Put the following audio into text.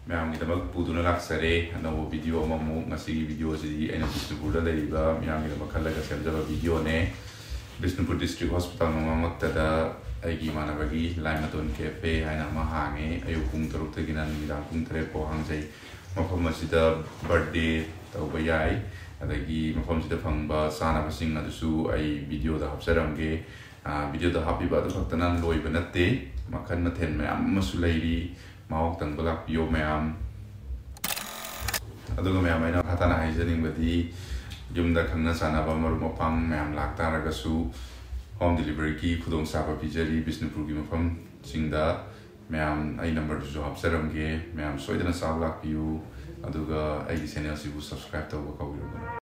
Mayamgidamak puduna laksare no video mamu ngasi video si ena Bisnupur da leiba Mayamgidamak khalaga semjaba video ne Bisnupur district hospital mamaktada aigi manabagi Laimaton cafe haina ma hange ayu pung 3 tagina numidang pung 3 po hangjai mafam asida birthday tauba yai adagi mafam sida phangba sana basing adusu ai video da hapsaramge video da hapiba da faktanan loiba natte makhan mathen mayam masu leiri Mau tang balak yo mayam aduga mayam aina hatana haijaning badi yumda khangna sanaba maru mapang mayam lakta ragasu home delivery ki khudong saba pijari Bisnupur gi mafam singda mayam ai number jo hapsaramge mayam soidana sablak piu aduga ai channel sibu subscribe tawba kawiro